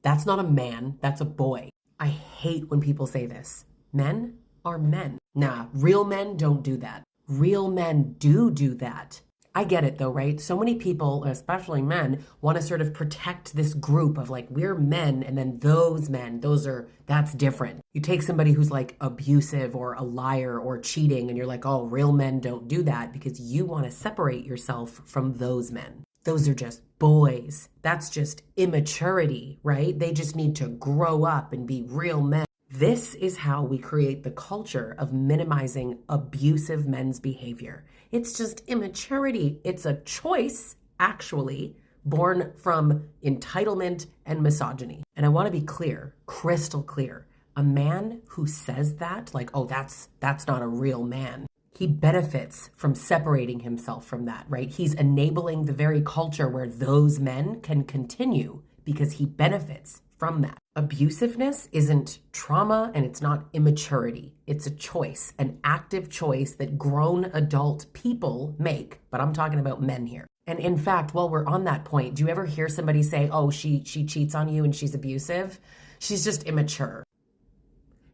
That's not a man, that's a boy. I hate when people say this. Men are men. Nah, real men don't do that. Real men do that. I get it though, right? So many people, especially men, want to sort of protect this group of like, we're men, and then those men, that's different. You take somebody who's like abusive or a liar or cheating, and you're like, oh, real men don't do that because you want to separate yourself from those men. Those are just boys. That's just immaturity, right? They just need to grow up and be real men. This is how we create the culture of minimizing abusive men's behavior. It's just immaturity. It's a choice, actually, born from entitlement and misogyny. And I want to be clear, crystal clear. A man who says that, like, oh, that's not a real man, he benefits from separating himself from that, right? He's enabling the very culture where those men can continue because he benefits from that. Abusiveness isn't trauma and it's not immaturity. It's a choice, an active choice that grown adult people make. But I'm talking about men here. And in fact, while we're on that point, do you ever hear somebody say, oh, she cheats on you and she's abusive? She's just immature.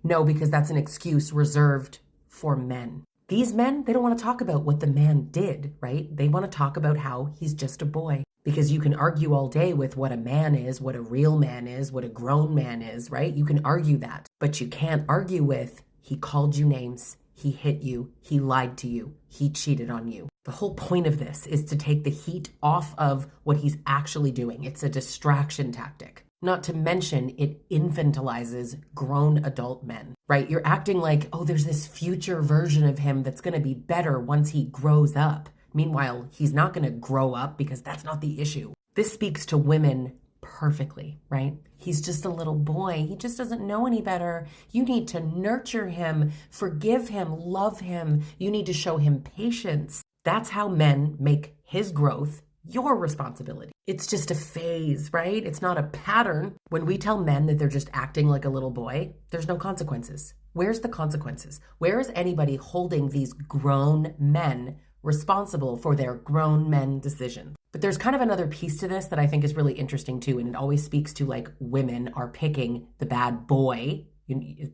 No, because that's an excuse reserved for men. These men, they don't want to talk about what the man did, right? They want to talk about how he's just a boy. Because you can argue all day with what a man is, what a real man is, what a grown man is, right? You can argue that. But you can't argue with, he called you names, he hit you, he lied to you, he cheated on you. The whole point of this is to take the heat off of what he's actually doing. It's a distraction tactic. Not to mention, it infantilizes grown adult men, right? You're acting like, oh, there's this future version of him that's going to be better once he grows up. Meanwhile, he's not going to grow up because that's not the issue. This speaks to women perfectly, right? He's just a little boy. He just doesn't know any better. You need to nurture him, forgive him, love him. You need to show him patience. That's how men make his growth your responsibility. It's just a phase, right? It's not a pattern. When we tell men that they're just acting like a little boy, there's no consequences. Where's the consequences? Where is anybody holding these grown men responsible for their grown men decisions? But there's kind of another piece to this that I think is really interesting too, and it always speaks to like women are picking the bad boy,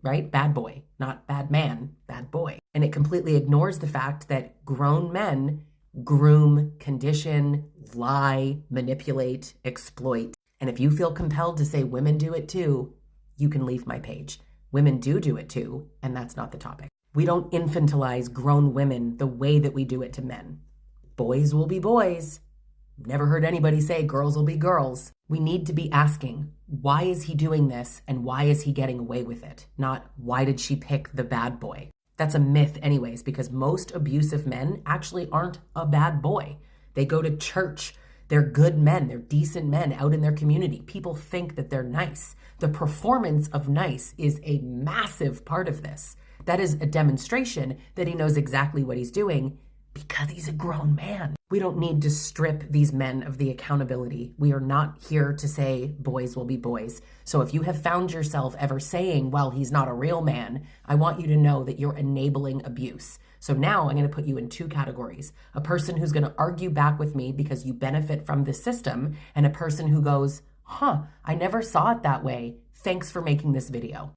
right? Bad boy, not bad man, bad boy. And it completely ignores the fact that grown men groom, condition, lie, manipulate, exploit. And if you feel compelled to say women do it too, you can leave my page. Women do it too, and that's not the topic. We don't infantilize grown women the way that we do it to men. Boys will be boys. Never heard anybody say girls will be girls. We need to be asking, why is he doing this and why is he getting away with it? Not, why did she pick the bad boy? That's a myth anyways, because most abusive men actually aren't a bad boy. They go to church. They're good men. They're decent men out in their community. People think that they're nice. The performance of nice is a massive part of this. That is a demonstration that he knows exactly what he's doing because he's a grown man. We don't need to strip these men of the accountability. We are not here to say boys will be boys. So if you have found yourself ever saying, well, he's not a real man, I want you to know that you're enabling abuse. So now I'm going to put you in two categories. A person who's going to argue back with me because you benefit from this system, and a person who goes, I never saw it that way. Thanks for making this video.